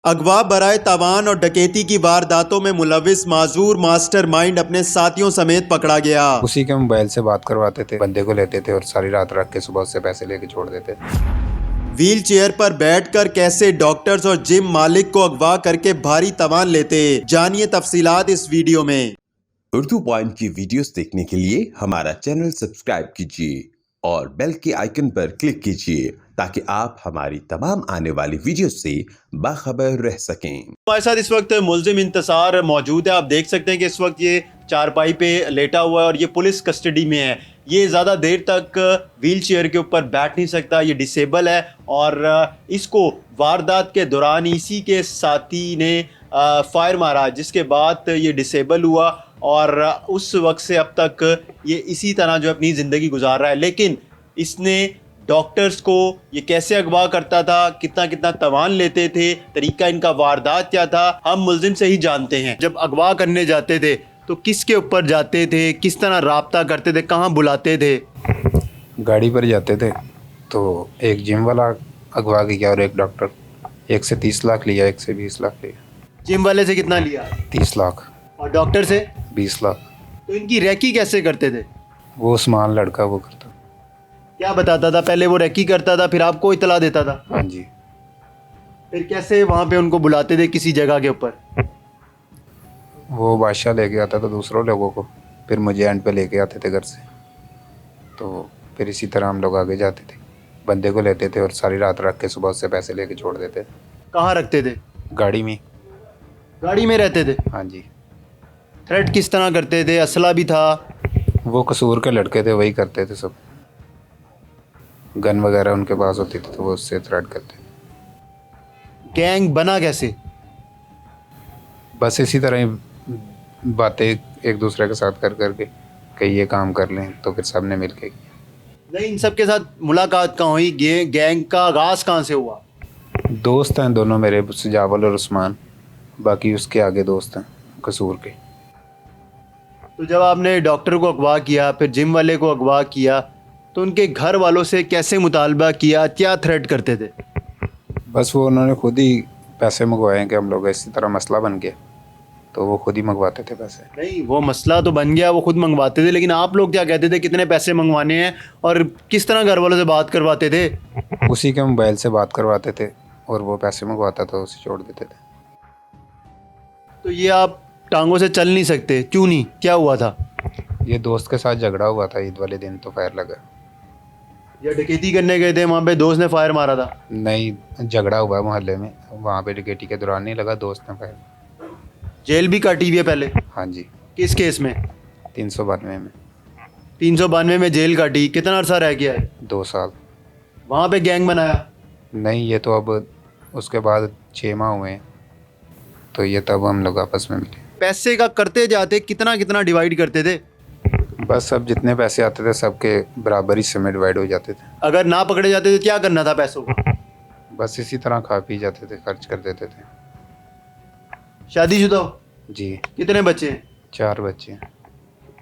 अगवा बराए तावान और डकैती की वारदातों में मुलविस माजूर मास्टरमाइंड अपने साथियों समेत पकड़ा गया। उसी के मोबाइल से बात करवाते थे, बंदे को लेते थे और सारी रात रख के सुबह उससे पैसे लेके छोड़ देते थे। व्हील चेयर पर बैठकर कैसे डॉक्टर्स और जिम मालिक को अगवा करके भारी तावान लेते, जानिए तफसीलात इस वीडियो में। उर्दू पॉइंट की वीडियोस देखने के लिए हमारा चैनल सब्सक्राइब कीजिए और बेल के आइकन पर क्लिक कीजिए ताकि आप हमारी तमाम आने वाली वीडियोस से बाखबर रह सकें। हमारे साथ इस वक्त मुल्जिम इंतसार मौजूद है। आप देख सकते हैं कि इस वक्त ये चारपाई पे लेटा हुआ है और ये पुलिस कस्टडी में है। ये ज़्यादा देर तक व्हील चेयर के ऊपर बैठ नहीं सकता, ये डिसेबल है और इसको वारदात के दौरान इसी के साथी ने फायर मारा, जिसके बाद ये डिसेबल हुआ और उस वक्त से अब तक ये इसी तरह जो अपनी ज़िंदगी गुजार रहा है। लेकिन इसने डॉक्टर्स को ये कैसे अगवा करता था, कितना कितना तवान लेते थे, तरीका इनका वारदात क्या था, हम मुल्जिम से ही जानते हैं। जब अगवा करने जाते थे तो किसके ऊपर जाते थे, किस तरह राब्ता करते थे, कहाँ बुलाते थे? गाड़ी पर जाते थे तो एक जिम वाला अगवा किया और एक डॉक्टर। एक से 30 लाख लिया, एक से 20 लाख लिया। जिम वाले से कितना लिया? 30 लाख। और डॉक्टर से? 20 लाख। तो इनकी रैकी कैसे करते थे? वो उस्मान लड़का वो करता। क्या बताता था? पहले वो रैकी करता था फिर आपको इतला देता था? हाँ जी। फिर कैसे वहाँ पे उनको बुलाते थे किसी जगह के ऊपर? वो बादशाह लेके आता था दूसरों लोगों को, फिर मुझे एंड पे लेके आते थे घर से। तो फिर इसी तरह हम लोग आगे जाते थे, बंदे को लेते थे और सारी रात रख के सुबह उससे पैसे लेके छोड़ देते। कहाँ रखते थे? गाड़ी में। गाड़ी में रहते थे? हाँ जी। थ्रेट किस तरह करते थे? असला भी था? वो कसूर के लड़के थे, वही करते थे सब। गन वगैरह उनके पास होती थी तो वो उससे थ्रेट करते थे। गैंग बना कैसे? बस इसी तरह ही बातें एक दूसरे के साथ कर करके कि ये काम कर लें तो फिर सबने मिल के किया। नहीं, इन सब के साथ मुलाकात कहाँ हुई? गैंग का आगाज़ कहाँ से हुआ? दोस्त हैं दोनों मेरे, सजावल और उस्मान, बाकी उसके आगे दोस्त हैं कसूर के। तो जब आपने डॉक्टर को अगवा किया, फिर जिम वाले को अगवा किया, तो उनके घर वालों से कैसे मुतालबा किया, क्या थ्रेट करते थे? बस वो उन्होंने खुद ही पैसे मंगवाए कि हम लोग इसी तरह मसला बन गया तो वो खुद ही मंगवाते थे पैसे। नहीं, वो मसला तो बन गया, वो खुद मंगवाते थे, लेकिन आप लोग क्या कहते थे, कितने पैसे मंगवाने हैं और किस तरह घर वालों से बात करवाते थे? उसी के मोबाइल से बात करवाते थे और वो पैसे मंगवाता था, उसे छोड़ देते थे। तो ये आप टांगों से चल नहीं सकते, क्यों नहीं, क्या हुआ था? ये दोस्त के साथ झगड़ा हुआ था ईद वाले दिन तो फायर लगा। या डकैती करने गए थे, वहाँ पे दोस्त ने फायर मारा था? नहीं, झगड़ा हुआ मोहल्ले में, वहाँ पे डकैती के दौरान नहीं लगा, दोस्त ने फायर। जेल भी काटी हुई है पहले? हाँ जी। किस केस में? 392 में। 392 में जेल काटी? कितना अरसा रह गया है? 2 साल। वहाँ पे गैंग बनाया? नहीं, ये तो अब उसके बाद 6 माह हुए हैं तो ये तब हम लोग आपस में मिले। पैसे का करते जाते, कितना कितना डिवाइड करते थे? बस सब जितने पैसे आते थे सबके बराबर ही समय डिवाइड हो जाते थे। अगर ना पकड़े जाते तो क्या करना था पैसों को? बस इसी तरह खा पी जाते थे, खर्च कर देते थे। शादीशुदा हो? जी। कितने बच्चे हैं? 4 बच्चे।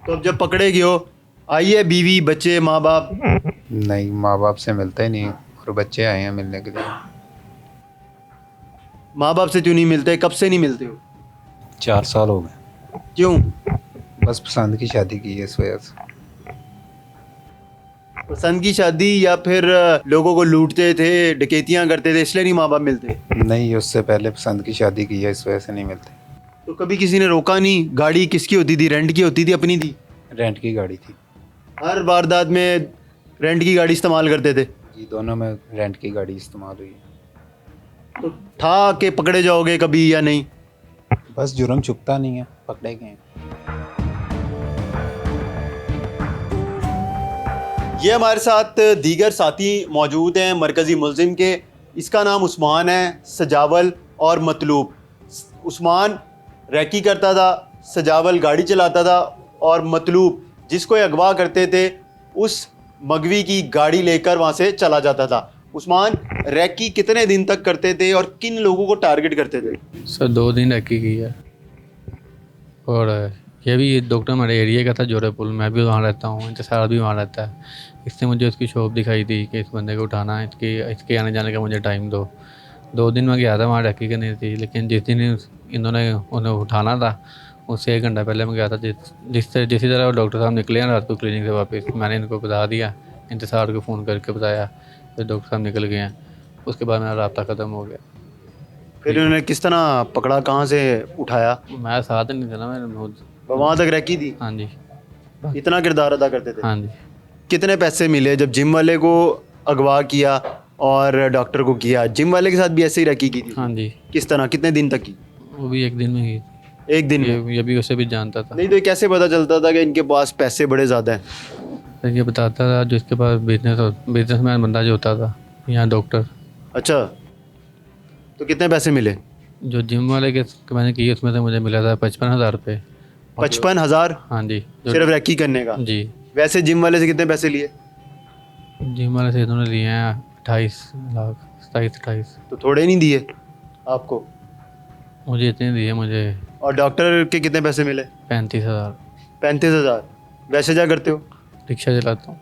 तो अब जब पकड़े गए हो, आई है बीवी, बच्चे, माँ बाप? नहीं, माँ बाप से मिलते ही नहीं और बच्चे आए हैं मिलने के लिए। माँ बाप से क्यों नहीं मिलते, कब से नहीं मिलते हो? 4 साल हो गए। क्यों? बस पसंद की शादी की है इस वजह से। पसंद की शादी या फिर लोगों को लूटते थे, डकैतियाँ करते थे, इसलिए नहीं माँ बाप मिलते? नहीं, उससे पहले पसंद की शादी की है इस वजह से नहीं मिलते। तो कभी किसी ने रोका नहीं? गाड़ी किसकी होती थी, रेंट की होती थी, अपनी थी? रेंट की गाड़ी थी। हर वारदात में रेंट की गाड़ी इस्तेमाल करते थे? जी, दोनों में रेंट की गाड़ी इस्तेमाल हुई है। तो था कि पकड़े जाओगे कभी या नहीं? बस जुर्म छुपता नहीं है, पकड़े गए। ये हमारे साथ दीगर साथी मौजूद हैं मरकज़ी मुल्जिम के। इसका नाम उस्मान है, सजावल और मतलूब। उस्मान रैकी करता था, सजावल गाड़ी चलाता था और मतलूब जिसको ये अगवा करते थे उस मगवी की गाड़ी लेकर वहाँ से चला जाता था। उस्मान, रैकी कितने दिन तक करते थे और किन लोगों को टारगेट करते थे? सर 2 दिन रैकी की है और ये भी डॉक्टर हमारे एरिया का था, जोरे पुल। मैं भी वहाँ रहता हूँ, इंतसार भी वहाँ रहता है। इसने मुझे उसकी शॉप दिखाई थी कि इस बंदे को उठाना है, इसके आने जाने का मुझे टाइम दो। 2 दिन में गया था वहाँ रेकी करनी थी, लेकिन जिस दिन इन्होंने उन्हें उठाना था उससे 1 घंटा पहले मैं गया था। जिसी तरह वो डॉक्टर साहब निकले हैं रात को क्लिनिक से वापस, मैंने इनको बता दिया, इंतज़ार को फ़ोन करके बताया, फिर डॉक्टर साहब निकल गए हैं। उसके बाद मेरा राब्ता ख़त्म हो गया। फिर इन्होंने किस तरह पकड़ा, कहाँ से उठाया? मैं साथ नहीं था ना, मैंने वहाँ तक रखी थी? हाँ जी, इतना किरदार अदा करते थे? हाँ जी। कितने पैसे मिले जब जिम वाले को अगवा किया और डॉक्टर को किया? जिम वाले के साथ भी ऐसे ही रखी की थी? हाँ जी, किस तरह, कितने दिन तक की? वो भी 1 दिन में ही। एक दिन में? ये भी उसे भी जानता था। नहीं तो ये कैसे पता चलता था कि इनके पास पैसे बड़े ज़्यादा हैं? तो ये बताता था जिसके पास बिजनेसमैन बंदा जो होता था, यहाँ डॉक्टर। अच्छा, तो कितने पैसे मिले? जो जिम वाले के मैंने की उसमें से मुझे मिला था 55,000 रुपये। 55,000 हाँ जी, सिर्फ रैकी करने का? जी। वैसे जिम वाले से कितने पैसे लिए? जिम वाले से इन्होंने लिए हैं 28 लाख, 27-28। तो थोड़े नहीं दिए आपको? मुझे इतने दिए मुझे। और डॉक्टर के कितने पैसे मिले? 35,000। 35,000। वैसे क्या करते हो? रिक्शा चलाता हूँ।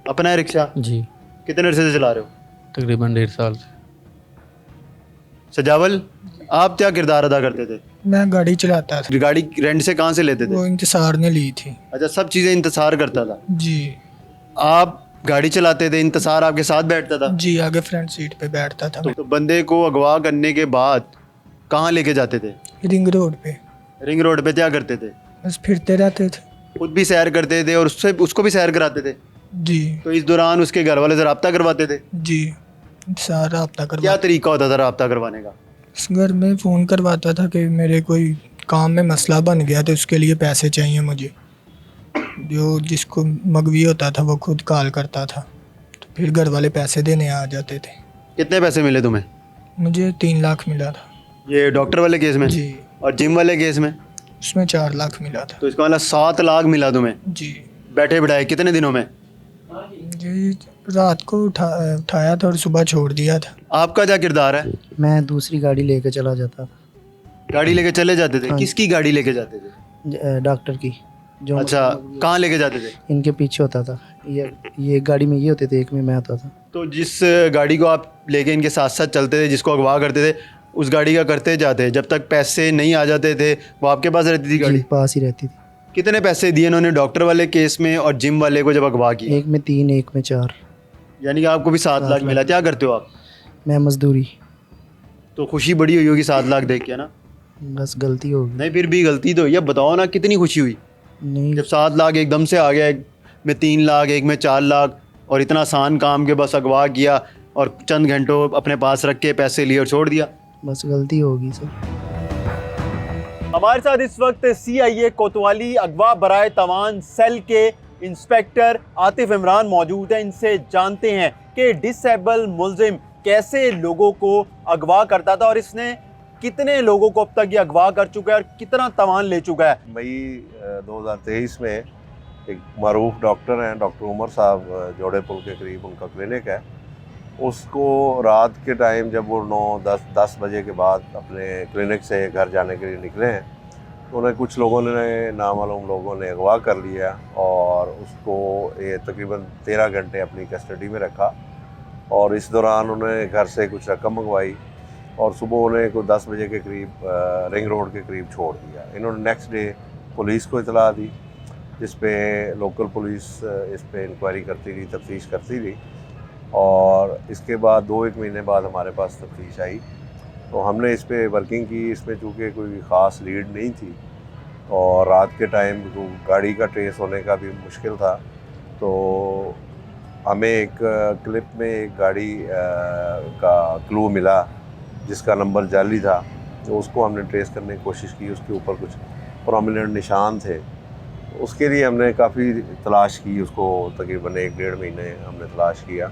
अपना है रिक्शा? जी, कितने अरसे से चला रहे हो? तकरीबन 1.5 साल से। सजावल, आप क्या किरदार अदा करते थे? मैं गाड़ी चलाता था। गाड़ी रेंट से कहाँ से लेते थे? वो इंतज़ार ने ली थी। अच्छा, सब चीज़ें इंतज़ार करता था? जी आप गाड़ी चलाते थे, इंतज़ार आपके साथ बैठता था? जी, आगे फ्रंट सीट पे बैठता था मैं। तो बंदे को अगवा करने के बाद कहाँ लेके जाते थे? रिंग रोड पे रिंग रोड पे क्या करते थे? बस फिरते रहते थे। खुद भी सैर करते थे और उसको भी सैर कराते थे? जी तो इस दौरान उसके घर वाले से रब्ता करवाते थे? जी, सारा रब्ता क्या करवा। तरीका होता था रब्ता करवाने का? इस घर में फ़ोन करवाता था कि मेरे कोई काम में मसला बन गया तो उसके लिए पैसे चाहिए मुझे। जो जिसको मगवी होता था वो खुद कॉल करता था, तो फिर घर वाले पैसे देने आ जाते थे। कितने पैसे मिले तुम्हें? मुझे 3 लाख मिला था। ये डॉक्टर वाले केस में? जी, और जिम वाले केस में? उसमें 4 लाख मिला था। तो इसका मतलब 7 लाख मिला तुम्हें जी बैठे बिठाए कितने दिनों में? जी, रात को उठाया था और सुबह छोड़ दिया था। आपका क्या किरदार है? मैं दूसरी गाड़ी लेके चला जाता था। गाड़ी लेके चले जाते थे? हाँ। किसकी गाड़ी लेके जाते थे? डॉक्टर की, जो अच्छा, कहाँ लेके जाते थे? इनके पीछे होता था। ये एक गाड़ी में ये होते थे, एक में मैं होता था। तो जिस गाड़ी को आप लेके इनके साथ साथ चलते थे, जिसको अगवा करते थे, उस गाड़ी का करते जाते जब तक पैसे नहीं आ जाते थे? वो आपके पास रहती थी गाड़ी? जी, पास ही रहती थी। कितने पैसे दिए इन्होंने डॉक्टर वाले केस में और जिम वाले को जब अगवा किया? एक में 3, एक में 4। यानी कि आपको भी 7 लाख मिला। क्या करते हो आप? मैं मजदूरी। तो खुशी बड़ी हुई होगी 7 लाख देख के ना? बस गलती हो गई। नहीं, फिर भी गलती तो हुई। अब बताओ ना कितनी खुशी हुई नहीं, जब 7 लाख एकदम से आ गया, एक में 3 लाख, एक में 4 लाख, और इतना आसान काम के बस अगवा किया और चंद घंटों अपने पास रख के पैसे लिए और छोड़ दिया। बस गलती होगी सर। हमारे साथ इस वक्त CIA कोतवाली अगवा बराए तवान सेल के इंस्पेक्टर आतिफ इमरान मौजूद हैं। इनसे जानते हैं कि डिसेबल मुलजिम कैसे लोगों को अगवा करता था और इसने कितने लोगों को अब तक ये अगवा कर चुका है और कितना तवान ले चुका है। मई 2023 में एक मरूफ डॉक्टर हैं, डॉक्टर उमर साहब, जोड़े पुल के करीब उनका क्लिनिक है। उसको रात के टाइम जब वो 9-10 बजे के बाद अपने क्लिनिक से घर जाने के लिए निकले हैं, तो उन्हें कुछ लोगों ने, नामालूम लोगों ने अगवा कर लिया और उसको ये तकरीबन 13 घंटे अपनी कस्टडी में रखा। और इस दौरान उन्हें घर से कुछ रकम मंगवाई और सुबह उन्हें को 10 बजे के करीब रिंग रोड के करीब छोड़ दिया। इन्होंने नेक्स्ट डे पुलिस को इतला दी, जिस पे लोकल पुलिस इस पे इंक्वायरी करती रही, तफ्तीश करती रही। और इसके बाद 2-1 महीने बाद हमारे पास तफ्तीश आई, तो हमने इस पे वर्किंग की। इसमें चूँकि कोई ख़ास लीड नहीं थी और रात के टाइम गाड़ी का ट्रेस होने का भी मुश्किल था, तो हमें एक क्लिप में एक गाड़ी का क्लू मिला जिसका नंबर जाली था, तो उसको हमने ट्रेस करने की कोशिश की। उसके ऊपर कुछ प्रोमिनेंट निशान थे, उसके लिए हमने काफ़ी तलाश की। उसको तकरीबन 1-1.5 महीने हमने तलाश किया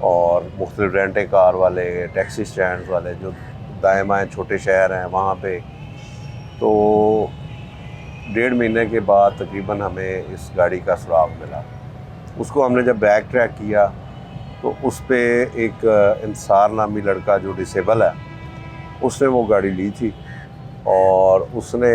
और मुख्तलिफ रेंटे कार वाले, टैक्सी स्टैंड वाले जो दाएँ बाएँ छोटे शहर हैं वहाँ पे। तो 1.5 महीने के बाद तकरीबन हमें इस गाड़ी का सुराग मिला। उसको हमने जब बैक ट्रैक किया तो उस पे एक इंसार नामी लड़का जो डिसेबल है, उसने वो गाड़ी ली थी और उसने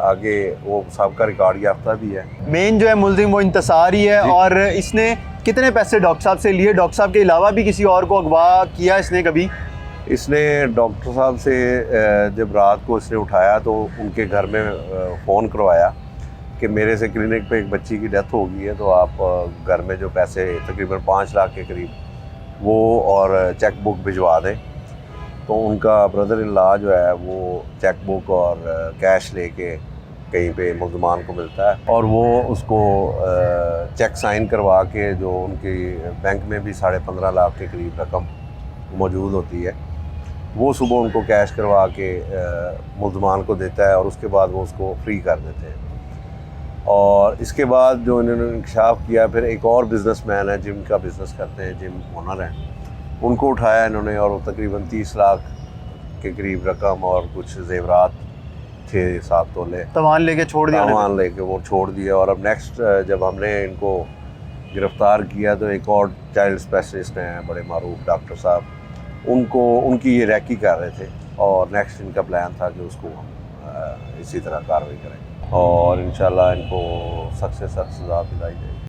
आगे वो सबका रिकॉर्ड याफ्ता भी है। मेन जो है मुलजिम वो इंतसार ही है। और इसने कितने पैसे डॉक्टर साहब से लिए? डॉक्टर साहब के अलावा भी किसी और को अगवा किया इसने कभी? इसने डॉक्टर साहब से जब रात को इसने उठाया तो उनके घर में फ़ोन करवाया कि मेरे से क्लिनिक पे एक बच्ची की डेथ हो गई है, तो आप घर में जो पैसे तकरीबन 5 लाख के करीब वो और चेक बुक भिजवा दें। तो उनका ब्रदर इन लॉ जो है वो चेक बुक और कैश लेके कहीं पे मुल्ज़मान को मिलता है और वो उसको चेक साइन करवा के, जो उनकी बैंक में भी 15.5 लाख के करीब रकम मौजूद होती है, वो सुबह उनको कैश करवा के मुल्ज़मान को देता है और उसके बाद वो उसको फ्री कर देते हैं। और इसके बाद जो इन्होंने इंकशाफ किया, फिर एक और बिज़नेसमैन है, जिम का बिज़नेस करते हैं, जिम ओनर हैं, उनको उठाया इन्होंने और वो तकरीबन 30 लाख के करीब रकम और कुछ जेवरात 6-7 तोले तवान लेके छोड़ दिया सामान लेके वो छोड़ दिया। और अब नेक्स्ट जब हमने इनको गिरफ़्तार किया तो एक और चाइल्ड स्पेशलिस्ट हैं बड़े मारूफ डॉक्टर साहब, उनकी ये रैकी कर रहे थे और नेक्स्ट इनका प्लान था कि उसको हम इसी तरह कार्रवाई करें और इंशाल्लाह इनको सख्त से सख्त सज़ा दिलाई जाएगी।